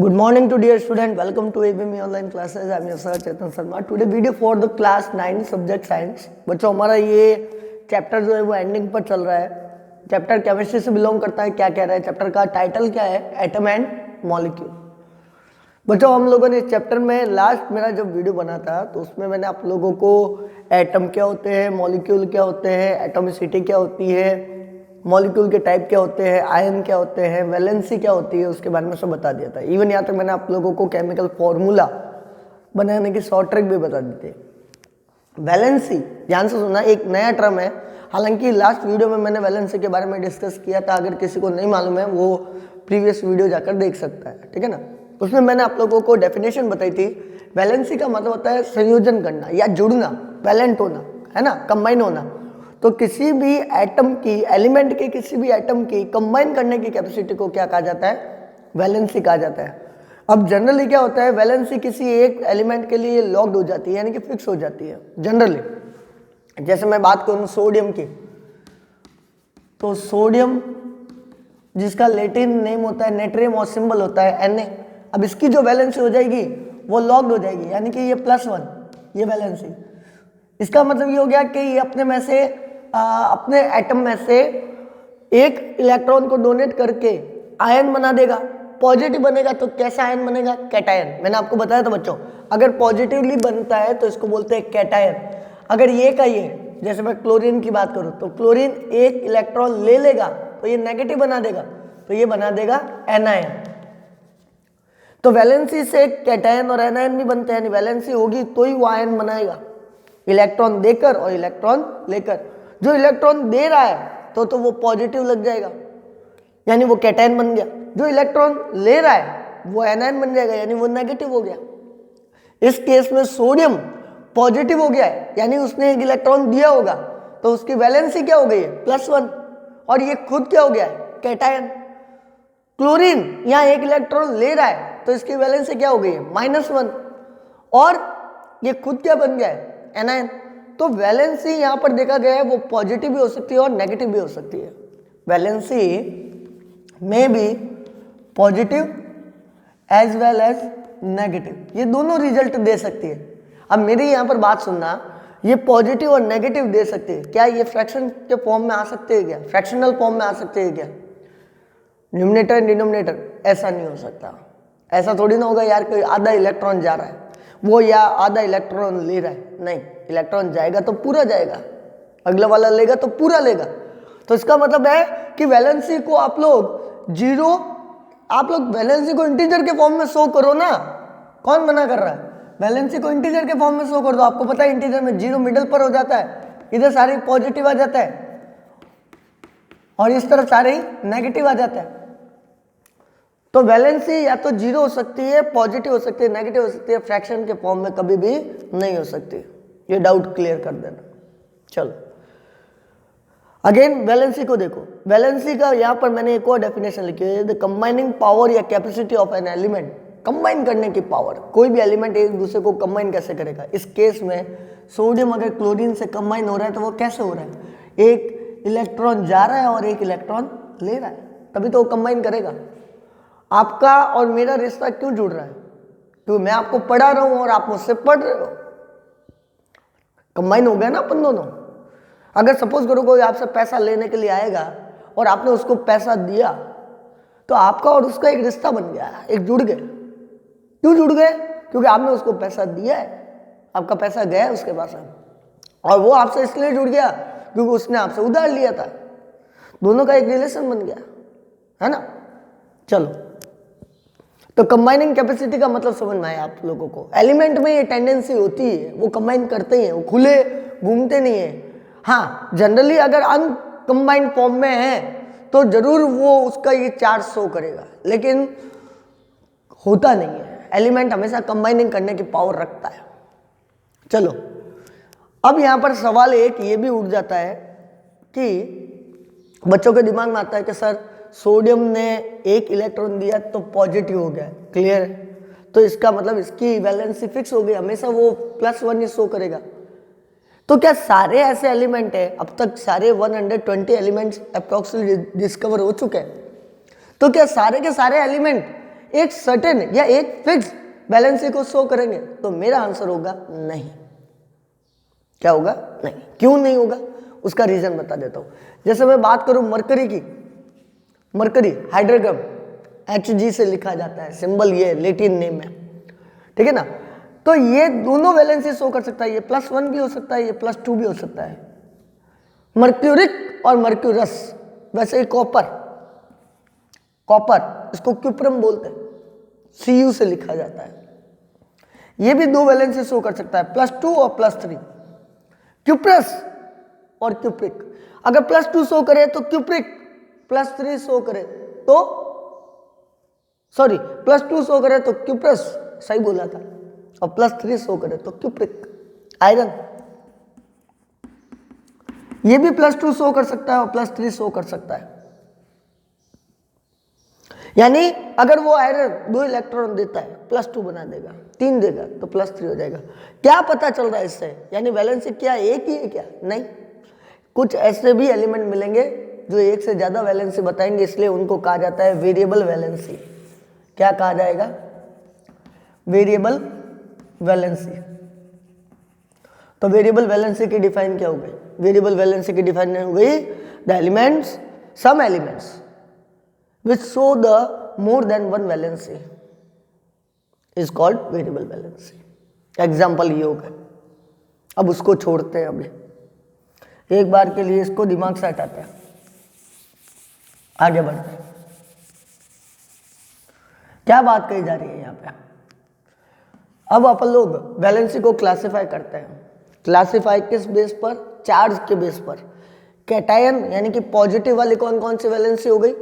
Good morning to dear student. Welcome to ABM online classes. I am your sir Chetan Sharma. Today video for the class 9 subject science. बच्चों हमारा ये chapter जो है वो ending पर चल रहा है. चैप्टर केमिस्ट्री से बिलोंग करता है. क्या कह रहा है चैप्टर का टाइटल क्या है? Atom and molecule. बच्चों हम लोगों ने इस चैप्टर में लास्ट मेरा जब वीडियो बना था तो उसमें मैंने आप लोगों को एटम क्या होते हैं, मॉलिक्यूल क्या होते हैं, एटॉमिसिटी क्या होती है, मॉलिक्यूल के टाइप क्या होते हैं, आयन क्या होते हैं, वैलेंसी क्या होती है, उसके बारे में सब बता दिया था. इवन यहाँ तक मैंने आप लोगों को केमिकल फॉर्मूला बनाने की शॉर्ट ट्रिक भी बता दी थी. वैलेंसी ध्यान से सुनना, एक नया टर्म है. हालांकि लास्ट वीडियो में मैंने वैलेंसी के बारे में डिस्कस किया था. अगर किसी को नहीं मालूम है वो प्रीवियस वीडियो जाकर देख सकता है. ठीक है ना. उसमें मैंने आप लोगों को डेफिनेशन बताई थी. वैलेंसी का मतलब होता है संयोजन करना या जुड़ना, वैलेंट होना, है ना, कंबाइन होना. तो किसी भी एटम की, एलिमेंट के किसी भी एटम की कंबाइन करने की कैपेसिटी को क्या कहा जाता है? वैलेंसी कहा जाता है. अब जनरली क्या होता है, वैलेंसी किसी एक एलिमेंट के लिए लॉक्ड हो जाती है, यानी कि फिक्स हो जाती है जनरली. जैसे मैं बात करूं सोडियम की, तो सोडियम जिसका लैटिन नेम होता है नेट्रियम और सिंबल होता है Na. अब इसकी जो वैलेंसी हो जाएगी वो लॉक्ड हो जाएगी, यानी कि ये +1, ये वैलेंसी. इसका मतलब ये हो गया कि ये अपने में से अपने एटम में से एक इलेक्ट्रॉन को डोनेट करके आयन बना देगा. पॉजिटिव बनेगा तो कैसा आयन बनेगा? कैटायन. मैंने आपको बताया था बच्चों, अगर पॉजिटिवली बनता है तो इसको बोलते हैं कैटायन. अगर ये का ये, जैसे मैं क्लोरीन की बात करूं तो क्लोरीन एक इलेक्ट्रॉन ले लेगा तो ये नेगेटिव बना देगा, तो ये बना देगा एनायन. तो वैलेंसी से कैटायन और एनायन भी बनते हैं. वैलेंसी होगी तो ही वो आयन बनाएगा, इलेक्ट्रॉन देकर और इलेक्ट्रॉन लेकर. जो इलेक्ट्रॉन दे रहा है तो वो पॉजिटिव लग जाएगा, यानी वो कैटायन बन गया. जो इलेक्ट्रॉन ले रहा है वो एनायन बन जाएगा, यानी वो नेगेटिव हो गया. इस केस में सोडियम पॉजिटिव हो गया है, यानी उसने एक इलेक्ट्रॉन दिया होगा तो उसकी वैलेंसी क्या हो गई है? +1. और ये खुद क्या हो गया है? कैटायन. क्लोरीन यहाँ एक इलेक्ट्रॉन ले रहा है तो इसकी वैलेंसी क्या हो गई है? -1. और ये खुद क्या बन गया है? एनायन. तो वैलेंसी यहाँ पर देखा गया है वो पॉजिटिव भी हो सकती है और नेगेटिव भी हो सकती है. वैलेंसी में भी positive as well as negative, ये दोनों रिजल्ट दे सकती है. अब मेरी यहाँ पर बात सुनना, ये पॉजिटिव और नेगेटिव दे सकते हैं. क्या ये फ्रैक्शन के फॉर्म में आ सकते हैं? क्या फ्रैक्शनल फॉर्म में आ सकते हैं? क्या न्यूमरेटर एंड डिनोमिनेटर? ऐसा नहीं हो सकता. ऐसा थोड़ी ना होगा यार कोई आधा इलेक्ट्रॉन जा रहा है वो या आधा इलेक्ट्रॉन ले रहा है. नहीं, इलेक्ट्रॉन जाएगा तो पूरा जाएगा, अगला वाला लेगा तो पूरा लेगा. तो इसका मतलब है कि वैलेंसी को आप लोग जीरो, आप लोग वैलेंसी को इंटीजर के फॉर्म में शो करो ना. कौन मना कर रहा है? वैलेंसी को इंटीजर के फॉर्म में शो कर दो. आपको पता है इंटीजर में जीरो मिडल पर हो जाता है, इधर सारे पॉजिटिव आ जाता है और इस तरफ सारे नेगेटिव आ जाता है. तो वैलेंसी या तो जीरो हो सकती है, पॉजिटिव हो सकती है, नेगेटिव हो सकती है, फ्रैक्शन के फॉर्म में कभी भी नहीं हो सकती. ये डाउट क्लियर कर देना. चलो अगेन वैलेंसी को देखो. वैलेंसी का यहाँ पर मैंने एक और डेफिनेशन लिखी है, द कंबाइनिंग पावर या capacity of an element. Combine करने की पावर. कोई भी एलिमेंट एक दूसरे को कंबाइन कैसे करेगा? इस केस में सोडियम अगर क्लोरीन से कंबाइन हो रहा है तो वो कैसे हो रहा है? एक इलेक्ट्रॉन जा रहा है और एक इलेक्ट्रॉन ले रहा है, तभी तो वो कंबाइन करेगा. आपका और मेरा रिश्ता क्यों जुड़ रहा है? क्योंकि मैं आपको पढ़ा रहा हूं और आप मुझसे पढ़ रहे हो. कंबाइन हो गया ना अपन दोनों. अगर सपोज करो कोई आपसे पैसा लेने के लिए आएगा और आपने उसको पैसा दिया तो आपका और उसका एक रिश्ता बन गया, एक जुड़ गए. क्यों जुड़ गए? क्योंकि आपने उसको पैसा दिया है, आपका पैसा गया है उसके पास, और वो आपसे इसलिए जुड़ गया क्योंकि उसने आपसे उधार लिया था. दोनों का एक रिलेशन बन गया, है ना. चलो, तो कंबाइनिंग कैपेसिटी का मतलब समझ में आया आप लोगों को. एलिमेंट में ये टेंडेंसी होती है, वो कंबाइन करते ही हैं, वो खुले घूमते नहीं है. हाँ, जनरली अगर अनकंबाइंड फॉर्म में है तो जरूर वो उसका ये चार्ज शो करेगा, लेकिन होता नहीं है. एलिमेंट हमेशा कंबाइनिंग करने की पावर रखता है. चलो अब यहाँ पर सवाल एक ये भी उठ जाता है कि बच्चों के दिमाग में आता है कि सर सोडियम ने एक इलेक्ट्रॉन दिया तो पॉजिटिव हो गया, क्लियर है, तो इसका मतलब इसकी वैलेंसी फिक्स हो गई, हमेशा वो +1 ही शो करेगा. तो क्या सारे ऐसे एलिमेंट है? अब तक सारे 120 एलिमेंट्स अप्रोक्सीमेटली डिस्कवर हो चुके हैं. तो क्या सारे के सारे एलिमेंट एक सर्टेन या एक फिक्स वैलेंसी को शो करेंगे? तो मेरा आंसर होगा नहीं। क्या होगा? नहीं। क्यों नहीं होगा? उसका रीजन बता देता हूं। जैसे मैं बात करूं मरकरी की, मरकरी हाइड्रोग्राम Hg से लिखा जाता है, सिंबल ये लैटिन नेम है, ठीक है ना। तो ये दोनों वैलेंसी शो कर सकता है, ये +1 भी हो सकता है, ये +2 भी हो सकता है। मर्क्यूरिक और मर्क्यूरस, वैसे ही कॉपर, कॉपर इसको क्यूप्रम बोलते हैं, Cu से लिखा जाता है। ये भी दो वैलेंसी शो कर सकता है, +2 और +3। क्यूप्रस और क्यूप्रिक, अगर +2 शो करे तो क्यूप्रिक, +3 शो करे तो सॉरी +2 शो करे तो क्यूप्रस, सही बोला था, और +3 शो करे तो क्यूप्रिक। आयरन ये भी +2 शो कर सकता है और +3 शो कर सकता है। यानी अगर वो आयरन 2 इलेक्ट्रॉन देता है +2 बना देगा, 3 देगा तो +3 हो जाएगा। क्या पता चल रहा है इससे? यानी वैलेंसी क्या एक ही है क्या? नहीं, कुछ ऐसे भी एलिमेंट मिलेंगे जो एक से ज्यादा वैलेंसी बताएंगे, इसलिए उनको कहा जाता है वेरिएबल वैलेंसी। क्या कहा जाएगा? Variable valency. तो वेरिएबल वैलेंसी की डिफाइन क्या हो गई? वेरिएबल वैलेंसी की डिफाइन हो गई the elements, some elements which show the more than one valency is called variable valency। Example ये होगा। अब उसको छोड़ते हैं, अभी एक बार के लिए इसको दिमाग से हटाते हैं, आगे बढ़ते हैं। क्या बात कही जा रही है यहाँ पे? अब अपन लोग वैलेंसी को क्लासिफाई करते हैं। क्लासिफाई किस बेस पर? चार्ज के बेस पर। कैटायन यानी कि पॉजिटिव वाली कौन कौन सी वैलेंसी हो गई,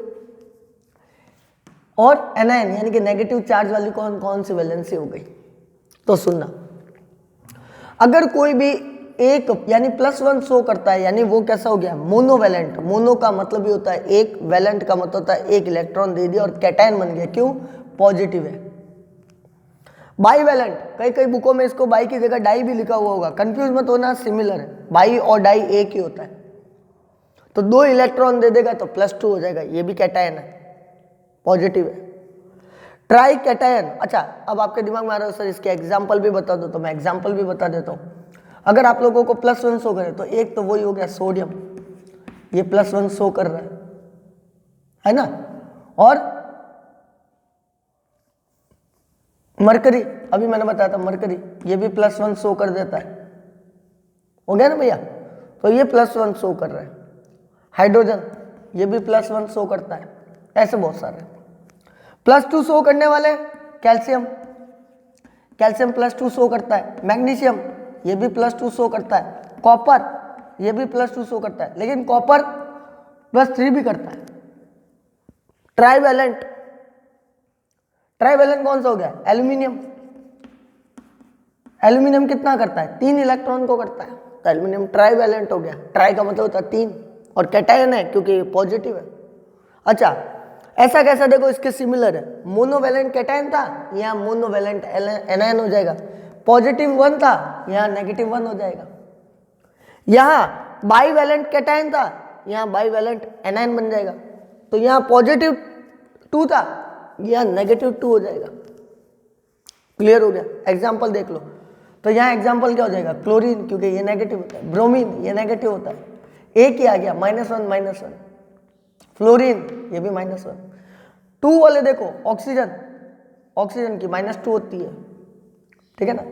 और एनायन यानी कि नेगेटिव चार्ज वाली कौन कौन सी वैलेंसी हो गई। तो सुनना, अगर कोई भी एक यानी +1 शो करता है, यानी वो कैसा हो गया? मोनोवैलेंट। मोनो का मतलब ये होता है एक, वैलेंट का मतलब होता है एक इलेक्ट्रॉन दे दिया और कैटायन बन गया। क्यों? पॉजिटिव है। बाईवैलेंट, कई कई बुकों में इसको बाई की जगह डाई भी लिखा हुआ होगा, कंफ्यूज मत होना, सिमिलर है। बाई और डाई एक ही होता है। तो 2 इलेक्ट्रॉन दे देगा तो +2 हो जाएगा, ये भी कैटायन है, पॉजिटिव है। ट्राई कैटायन, अच्छा अब आपके दिमाग में आ रहा है सर इसके एग्जाम्पल भी बता दो, तो मैं एग्जाम्पल भी बता देता हूँ। अगर आप लोगों को +1 शो करे तो एक तो वही हो गया सोडियम, ये +1 शो कर रहा है ना, और मरकरी, अभी मैंने बताया था मरकरी, ये भी +1 शो कर देता है, हो गया ना भैया। तो ये +1 शो कर रहा है। हाइड्रोजन ये भी +1 शो करता है। ऐसे बहुत सारे +2 शो करने वाले। कैल्शियम, कैल्शियम +2 शो करता है। मैग्नीशियम ये भी +2 शो करता है। कॉपर ये भी +2 शो करता है, लेकिन कॉपर +3 भी करता है। ट्राईवैलेंट, ट्राईवैलेंट कौन सा हो गया? एल्यूमिनियम। एल्यूमिनियम कितना करता है? 3 इलेक्ट्रॉन को करता है, तो एल्यूमिनियम ट्राईवैलेंट हो गया। ट्राई का मतलब होता है 3, और कैटायन है क्योंकि पॉजिटिव है। अच्छा ऐसा कैसा? देखो इसके सिमिलर है। मोनोवैलेंट कैटायन था, यहाँ मोनोवैलेंट एनायन हो जाएगा। +1 था, यहाँ -1 हो जाएगा। यहाँ बाईवैलेंट कैटायन था, यहाँ बाईवैलेंट एनायन बन जाएगा। तो यहाँ +2 था, यहाँ -2 हो जाएगा। क्लियर हो गया? एग्जाम्पल देख लो। तो यहाँ एग्जाम्पल क्या हो जाएगा? क्लोरीन, क्योंकि ये नेगेटिव होता है। ब्रोमीन ये नेगेटिव होता है, एक ही आ गया, -1। फ्लोरीन ये भी -1। 2 वाले देखो, ऑक्सीजन, ऑक्सीजन की -2 होती है, ठीक है ना।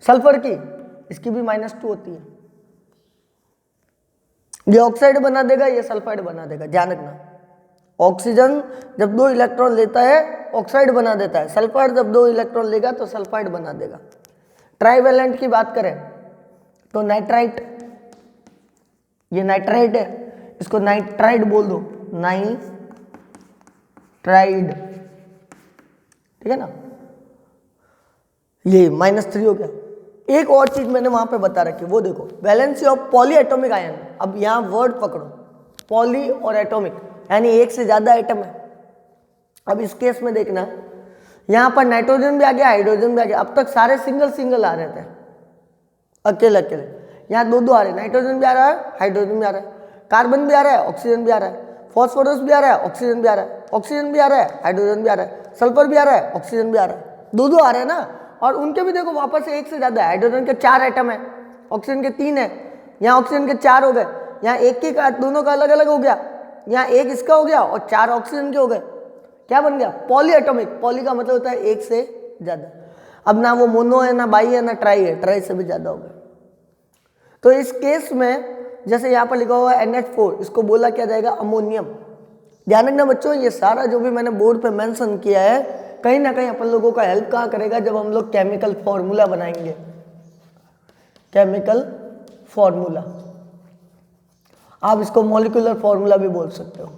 सल्फर की, इसकी भी -2 होती है। ये ऑक्साइड बना देगा, ये सल्फाइड बना देगा, ध्यान रखना। ऑक्सीजन जब 2 इलेक्ट्रॉन लेता है ऑक्साइड बना देता है, सल्फर जब 2 इलेक्ट्रॉन लेगा तो सल्फाइड बना देगा। ट्राईवैलेंट की बात करें तो नाइट्राइट, ये नाइट्राइट है, इसको नाइट्राइड बोल दो, नाइट्राइड, ठीक है ना। ये -3 हो गया। एक और चीज मैंने वहां पे बता रखी, वो देखो, valency of poly atomic ion. अब यहां वर्ड पकड़ो, पॉली और एटॉमिक, यानी एक से ज्यादा एटम है। अब इस केस में देखना, यहां पर नाइट्रोजन भी आ गया, हाइड्रोजन भी आ गया। अब तक सारे सिंगल सिंगल आ रहे थे, अकेले अकेले। यहाँ 2-2 आ रहे, नाइट्रोजन भी आ रहा है, हाइड्रोजन भी आ रहा है, कार्बन भी आ रहा है, ऑक्सीजन भी आ रहा है, फॉस्फोरस भी आ रहा है, ऑक्सीजन भी आ रहा है, ऑक्सीजन भी आ रहा है, हाइड्रोजन भी आ रहा है। सल्फर भी आ रहा है, ऑक्सीजन भी आ रहा है, दो आ रहे हैं ना। और उनके भी देखो वापस से एक से ज्यादा है, हाइड्रोजन के 4 एटम है, ऑक्सीजन के 3 है, यहाँ ऑक्सीजन के 4 हो गए, यहाँ एक ही का दोनों का अलग अलग हो गया, यहाँ एक इसका हो गया और 4 ऑक्सीजन के हो गए, क्या बन गया पॉली एटॉमिक। पॉली का मतलब होता है एक से ज्यादा। अब ना वो मोनो है, ना बाई है, ना ट्राई है, ट्राई से भी ज्यादा हो गया। तो इस केस में जैसे यहाँ पर लिखा हुआ है NH4, इसको बोला क्या जाएगा अमोनियम। ध्यान रखना बच्चों, ये सारा जो भी मैंने बोर्ड पे मेंशन किया है कहीं ना कहीं अपन लोगों का हेल्प कहाँ करेगा, जब हम लोग केमिकल फॉर्मूला बनाएंगे। केमिकल फॉर्मूला, आप इसको मॉलिक्यूलर फॉर्मूला भी बोल सकते हो।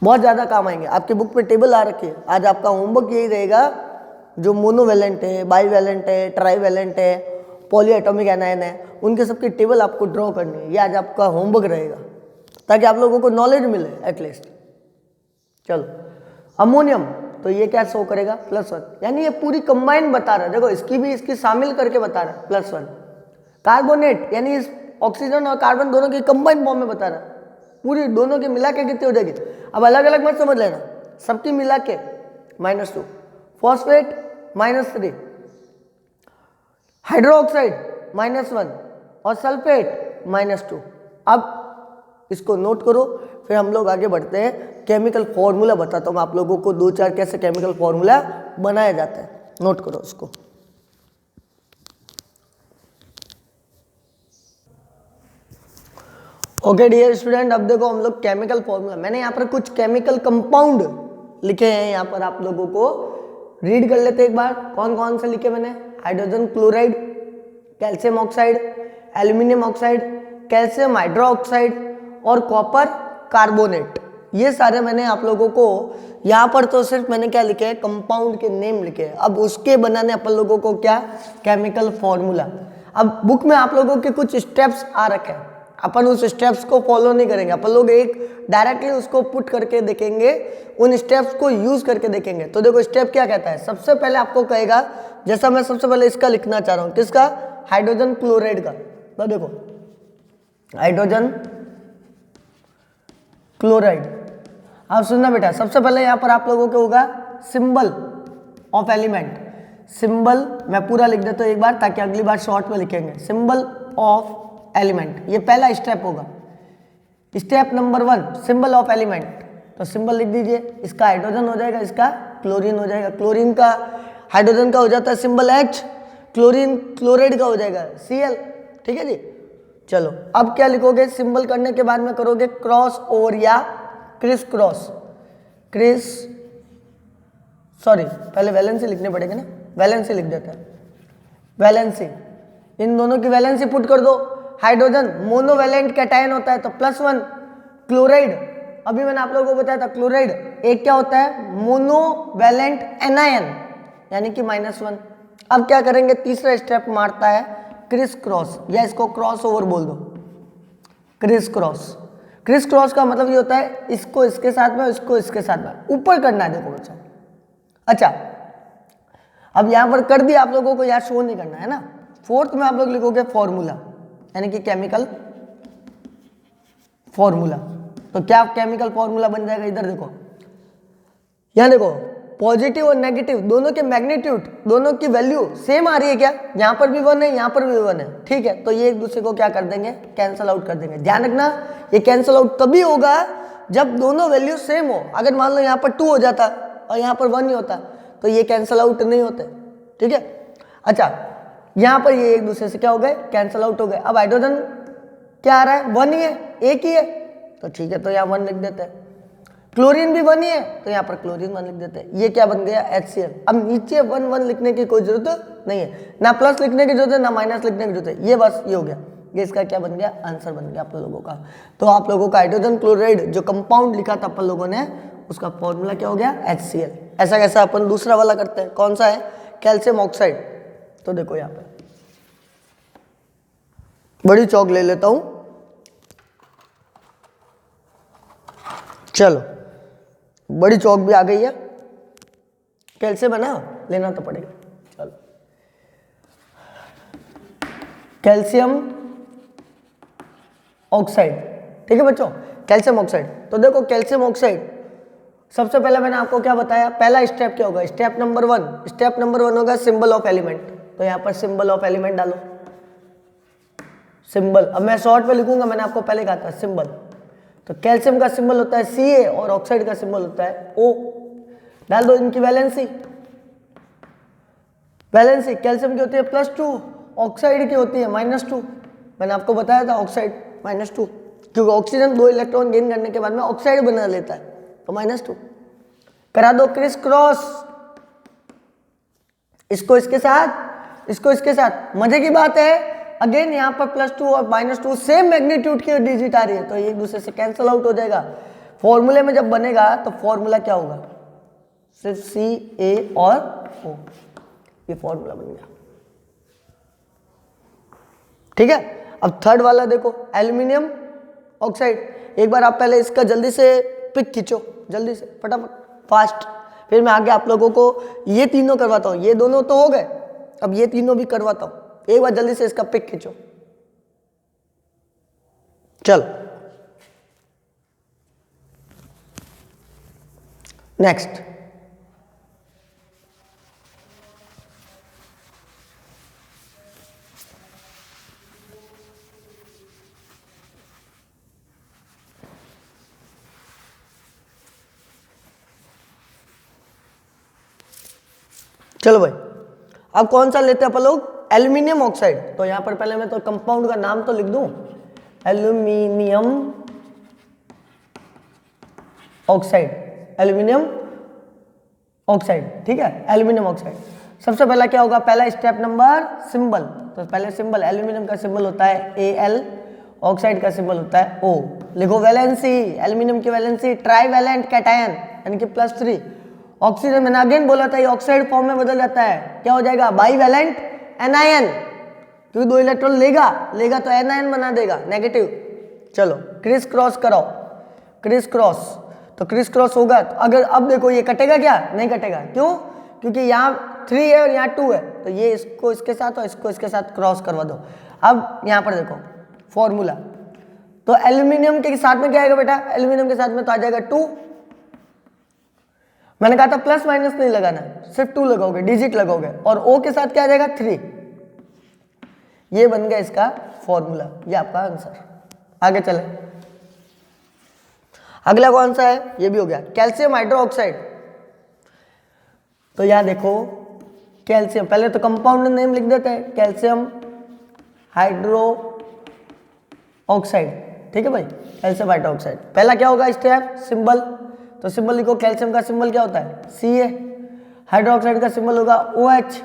बहुत ज्यादा काम आएंगे, आपकी बुक में टेबल आ रखी है। आज आपका होमवर्क यही रहेगा, जो मोनोवेलेंट है, बाईवेलेंट है, ट्राईवेलेंट है, पॉली एटॉमिक एनायन है, उनके सबकी टेबल आपको ड्रॉ करनी है। ये आज आपका होमवर्क रहेगा ताकि आप लोगों को नॉलेज मिले एटलीस्ट। चलो अमोनियम, तो ये क्या शो करेगा +1, यानी ये पूरी कंबाइन बता रहा है। देखो इसकी भी इसकी शामिल करके बता रहा है +1। कार्बोनेट यानी इस ऑक्सीजन और कार्बन दोनों की कंबाइन फॉर्म में बता रहा है, पूरी दोनों की मिला के कितनी हो जाएगी। अब अलग अलग मत समझ लेना, सबकी मिला के -2, फॉस्फेट -3, हाइड्रोक्साइड -1 और सल्फेट -2। अब इसको नोट करो, फिर हम लोग आगे बढ़ते हैं। केमिकल फॉर्मूला बताता हूँ आप लोगों को, 2-4 कैसे केमिकल फॉर्मूला बनाया जाता है, नोट करो उसको। ओके डियर स्टूडेंट, अब देखो हम लोग केमिकल फॉर्मूला, मैंने यहाँ पर कुछ केमिकल कंपाउंड लिखे हैं, यहाँ पर आप लोगों को रीड कर लेते एक बार। कौन कौन से लिखे मैंने, hydrogen chloride, calcium oxide, aluminium oxide, calcium hydroxide और कॉपर कार्बोनेट। ये सारे मैंने आप लोगों को यहाँ पर तो सिर्फ मैंने क्या लिखे हैं, कंपाउंड के नेम लिखे हैं। अब उसके बनाने अपन लोगों को क्या, केमिकल फॉर्मूला। अब बुक में आप लोगों के कुछ स्टेप्स आ रखे हैं, अपन उस स्टेप्स को फॉलो नहीं करेंगे, अपन लोग एक डायरेक्टली उसको पुट करके देखेंगे, उन स्टेप्स को यूज करके देखेंगे। तो देखो स्टेप क्या कहता है, सबसे पहले आपको कहेगा, जैसा मैं सबसे पहले इसका लिखना चाह रहा हूं, किसका, हाइड्रोजन क्लोराइड का। तो देखो हाइड्रोजन क्लोराइड, अब सुनना बेटा, सबसे पहले यहां पर आप लोगों को होगा सिंबल ऑफ एलिमेंट। सिंबल मैं पूरा लिख देता हूं एक बार ताकि अगली बार शॉर्ट में लिखेंगे। सिंबल ऑफ एलिमेंट, ये पहला स्टेप होगा। Step number 1 symbol of element, तो सिंबल लिख दीजिए, इसका हाइड्रोजन हो जाएगा, इसका क्लोरीन हो जाएगा। क्लोरीन का हाइड्रोजन का हो जाता है सिंबल H, क्लोरीन क्लोराइड का हो जाएगा Cl। ठीक है जी, चलो अब क्या लिखोगे, सिंबल करने के बाद में करोगे क्रॉस ओवर या क्रिस क्रॉस, पहले वैलेंसी लिखने पड़ेगा ना, वैलेंसी लिख देते हैं, वैलेंसी, इन दोनों की वैलेंसी पुट कर दो। हाइड्रोजन मोनोवैलेंट कैटायन होता है तो +1, क्लोराइड अभी मैंने आप लोगों को बताया था, क्लोराइड एक क्या होता है, मोनोवैलेंट एनायन यानी कि -1। अब क्या करेंगे, तीसरा स्टेप मारता है क्रिस क्रॉस, या इसको क्रॉस ओवर बोल दो, क्रिस क्रॉस। क्रिस क्रॉस का मतलब ये होता है इसको इसके साथ में, इसको इसके साथ में, ऊपर करना है। देखो बच्चा, अच्छा अब यहां पर कर दिया आप लोगों को, यार शो नहीं करना है ना। फोर्थ में आप लोग लिखोगे फॉर्मूला, यानी कि केमिकल फॉर्मूला। तो क्या केमिकल फॉर्मूला बन जाएगा, इधर देखो, यहां देखो पॉजिटिव और नेगेटिव दोनों के मैग्नीट्यूड, दोनों की वैल्यू सेम आ रही है क्या, यहां पर भी 1 है, यहां पर भी 1 है, ठीक है। तो ये एक दूसरे को क्या कर देंगे, कैंसल आउट कर देंगे। ध्यान रखना ये कैंसल आउट तभी होगा जब दोनों वैल्यू सेम हो। अगर मान लो यहाँ पर 2 हो जाता और यहाँ पर 1 ही होता तो ये कैंसल आउट नहीं होते, ठीक है। अच्छा यहाँ पर ये एक दूसरे से क्या हो गए, कैंसल आउट हो गए। अब हाइड्रोजन क्या आ रहा है, 1 ही है, एक ही है, तो ठीक है, तो यहाँ 1 लिख देते हैं। क्लोरीन भी 1 ही है तो यहाँ पर क्लोरीन 1 लिख देते हैं। ये क्या बन गया, HCl। अब नीचे 1 लिखने की कोई जरूरत नहीं है, ना प्लस लिखने की जरूरत है, ना माइनस लिखने की जरूरत है, ये बस ये हो गया, ये इसका क्या बन गया, आंसर बन गया आप लोगों का। तो आप लोगों का हाइड्रोजन क्लोराइड जो कंपाउंड लिखा था अपन लोगों ने, उसका फॉर्मूला क्या हो गया, HCl। ऐसा कैसा अपन दूसरा वाला करते हैं, कौन सा है, कैल्शियम ऑक्साइड। तो देखो यहाँ पे बड़ी चौक ले लेता हूं, चलो बड़ी चौक भी आ गई है, कैल्शियम है ना, लेना तो पड़ेगा। चलो कैल्शियम ऑक्साइड, ठीक है बच्चों। Calcium oxide. तो देखो कैल्शियम ऑक्साइड, सबसे पहले मैंने आपको क्या बताया, पहला स्टेप क्या होगा, स्टेप नंबर 1, स्टेप नंबर 1 होगा सिंबल ऑफ एलिमेंट। तो यहाँ पर सिंबल ऑफ एलिमेंट डालो, सिंबल, अब मैं शॉर्ट में लिखूंगा, मैंने आपको पहले कहा था सिंबल। तो कैल्शियम का सिंबल होता है Ca और ऑक्साइड का सिंबल होता है O। डाल दो इनकी वैलेंसी, वैलेंसी कैल्शियम की होती है +2, ऑक्साइड की होती है -2। मैंने आपको बताया था ऑक्साइड -2, क्योंकि ऑक्सीजन 2 इलेक्ट्रॉन गेन करने के बाद में ऑक्साइड बना लेता है, तो -2। करा दो क्रिस क्रॉस, इसको इसके साथ, इसको इसके साथ। मजे की बात है, अगेन यहाँ पर +2 और -2 सेम मैग्नीट्यूड की डिजिट आ रही है, तो एक दूसरे से कैंसिल आउट हो जाएगा। फॉर्मूले में जब बनेगा तो फॉर्मूला क्या होगा, सिर्फ Ca और O, ये फॉर्मूला बन गया। ठीक है, अब थर्ड वाला देखो, एल्यूमिनियम ऑक्साइड। एक बार आप पहले इसका जल्दी से पिक खींचो, जल्दी से फटाफट फास्ट, फिर मैं आगे आप लोगों को ये तीनों करवाता हूँ। ये दोनों तो हो गए, अब ये तीनों भी करवाता हूँ। एक बार जल्दी से इसका पिक खींचो, चल नेक्स्ट। चलो भाई, अब कौन सा लेते हैं अपन लोग, एल्यूमिनियम ऑक्साइड। तो यहां पर पहले मैं तो कंपाउंड का नाम तो लिख दूं, एल्यूमिनियम ऑक्साइड, एल्यूमिनियम ऑक्साइड। ठीक है, एल्यूमिनियम ऑक्साइड। सबसे पहला क्या होगा, पहला स्टेप नंबर सिंबल। तो पहले सिंबल, एल्यूमिनियम का सिंबल होता है Al, ऑक्साइड का सिंबल होता है O। लिखो वैलेंसी, एल्यूमिनियम की वैलेंसी ट्राइवैलेंट कैटायन यानी कि +3। ऑक्सीजन मैंने अगेन बोला था ये ऑक्साइड फॉर्म में बदल जाता है, क्या हो जाएगा, बाईवैलेंट एनायन, क्योंकि 2 इलेक्ट्रॉन लेगा तो एनायन बना देगा, नेगेटिव। चलो क्रिस क्रॉस कराओ, क्रिस क्रॉस। तो क्रिस क्रॉस होगा तो अगर, अब देखो ये कटेगा क्या, नहीं कटेगा, क्यों, क्योंकि यहाँ 3 है और यहाँ 2 है, तो ये इसको इसके साथ और इसको इसके साथ क्रॉस करवा दो। अब यहाँ पर देखो फॉर्मूला, तो एल्यूमिनियम के साथ में क्या आएगा बेटा, एल्यूमिनियम के साथ में तो आ जाएगा 2। मैंने कहा था प्लस माइनस नहीं लगाना, सिर्फ 2 लगाओगे, डिजिट लगाओगे, और O के साथ क्या आ जाएगा 3। ये बन गया इसका फॉर्मूला, ये आपका आंसर। आगे चले, अगला कौन सा है, ये भी हो गया कैल्शियम हाइड्रोक्साइड। तो यहां देखो कैल्शियम, पहले तो कंपाउंड नेम लिख देते हैं, कैल्शियम हाइड्रो ऑक्साइड। ठीक है भाई, कैल्शियम हाइड्रोक्साइड। पहला क्या होगा स्टेप, सिंबल। तो सिंबल लिखो, कैल्शियम का सिंबल क्या होता है Ca, हाइड्रोक्साइड का सिंबल होगा OH।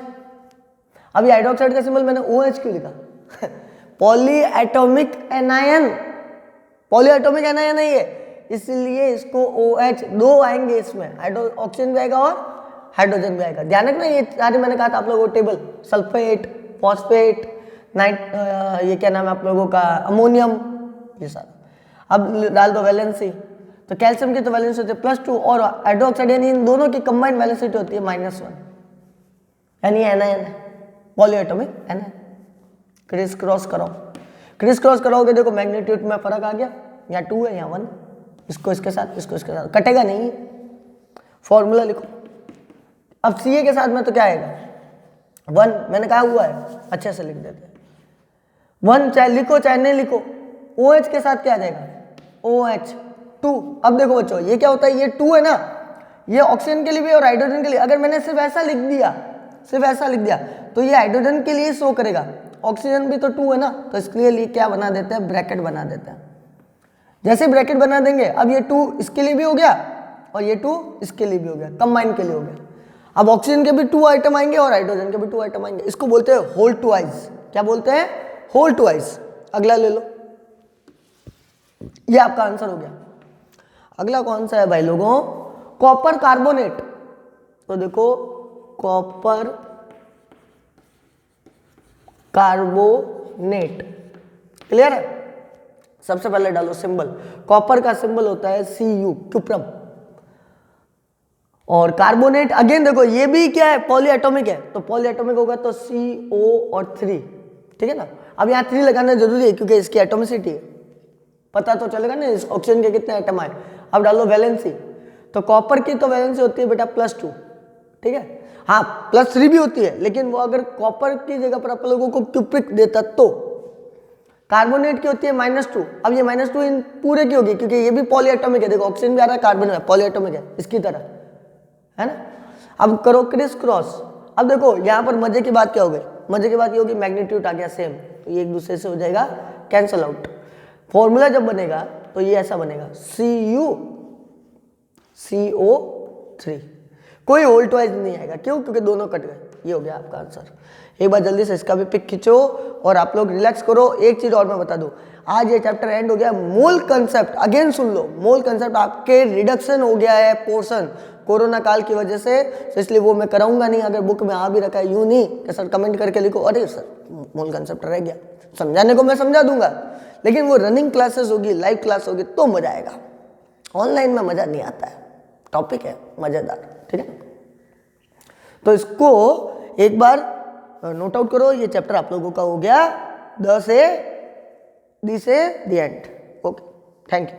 अभी हाइड्रोक्साइड का सिंबल मैंने OH क्यों लिखा poly atomic anion, poly atomic anion है ये, इसलिए इसको OH, 2 आएंगे इसमें, ऑक्सीजन भी आएगा और हाइड्रोजन भी आएगा। ध्यान रखना, ये सारे मैंने कहा था आप लोगों को टेबल, सल्फेट, फॉस्फेट, ये क्या नाम है आप लोगों का, अमोनियम, ये सारा। अब डाल दो वैलेंसी। तो कैल्शियम की तो वैलेंसी होती है +2 और हाइड्रोक्साइड यानी इन दोनों की कंबाइंड वैलेंसी होती है -1, यानी एनायन है, पॉलीएटॉमिक एनायन। क्रिस क्रॉस करो, क्रिस क्रॉस करोगे देखो मैग्नीट्यूड में फर्क आ गया, यहाँ 2 है यहाँ 1, इसको इसके साथ, इसको इसके साथ, कटेगा नहीं। फॉर्मूला लिखो, अब Ca के साथ में तो क्या आएगा 1, मैंने कहा हुआ है, अच्छे से लिख देते हैं 1, चाहे लिखो चाहे नहीं लिखो। OH के साथ क्या आ जाएगा OH 2। अब देखो बच्चों ये क्या होता है, ये 2 है ना, ये ऑक्सीजन के लिए भी और हाइड्रोजन के लिए। अगर मैंने सिर्फ ऐसा लिख दिया, सिर्फ ऐसा लिख दिया, तो ये हाइड्रोजन के लिए शो करेगा, ऑक्सीजन भी तो 2 है ना, तो इसके लिए क्या बना देते हैं, ब्रैकेट बना देते हैं। जैसे ब्रैकेट बना देंगे, अब ये 2 इसके लिए भी हो गया और ये 2 इसके लिए भी हो गया, कंबाइन के लिए हो गया। अब ऑक्सीजन के भी 2 आइटम आएंगे और हाइड्रोजन के भी 2 आइटम आएंगे, इसको बोलते हैं होल ट्वाइस। क्या बोलते हैं, होल ट्वाइस। अगला ले लो, ये आपका आंसर हो गया। अगला कौन सा है भाई लोगों, कॉपर कार्बोनेट। तो देखो कॉपर कार्बोनेट, क्लियर है। सबसे पहले डालो सिंबल, कॉपर का सिंबल होता है Cu, क्यूप्रम। और कार्बोनेट अगेन देखो ये भी क्या है, पॉलीएटॉमिक है, तो पॉलीएटॉमिक होगा तो CO और 3, ठीक है ना। अब यहाँ 3 लगाना जरूरी है क्योंकि इसकी एटोमिसिटी है, पता तो चलेगा ना इस ऑक्सीजन के कितने एटम आए। अब डालो वैलेंसी, तो कॉपर की तो वैलेंसी होती है बेटा +2, ठीक है। हाँ +3 भी होती है, लेकिन वो अगर कॉपर की जगह पर आप लोगों को क्यूप्रिक देता तो। कार्बोनेट की होती है -2। अब ये -2 इन पूरे की होगी क्योंकि ये भी पॉलीएटॉमिक है, देखो ऑक्सीजन भी आ रहा है, कार्बन में पॉलीएटॉमिक है इसकी तरह, है ना। अब करो क्रिस क्रॉस। अब देखो यहाँ पर मजे की बात क्या हो गई, मजे की बात ये होगी मैग्नीट्यूड आ गया सेम, तो ये एक दूसरे से हो जाएगा कैंसल आउट। फॉर्मूला जब बनेगा तो ये ऐसा बनेगा CuCO3, कोई वोल्ट वाइज नहीं आएगा, क्यों? क्योंकि दोनों कट गए। ये हो गया आपका आंसर। एक बार जल्दी से इसका भी पिक खींचो और आप लोग रिलैक्स करो। एक चीज और मैं बता दूं, आज ये चैप्टर एंड हो गया। मोल कंसेप्ट अगेन सुन लो, मोल कंसेप्ट आपके रिडक्शन हो गया है पोर्शन कोरोना काल की वजह से, तो इसलिए वो मैं कराऊंगा नहीं। अगर बुक में आ भी रखा है यूं नहीं कि सर कमेंट करके लिखो अरे सर मोल कंसेप्ट रह गया, समझाने को मैं समझा दूंगा, लेकिन वो रनिंग क्लासेस होगी, लाइव क्लास होगी तो मजा आएगा। ऑनलाइन में मजा नहीं आता है, टॉपिक है मजेदार, ठीक है। तो इसको एक बार नोट आउट करो, ये चैप्टर आप लोगों का हो गया द से दी से the end. Okay, thank you.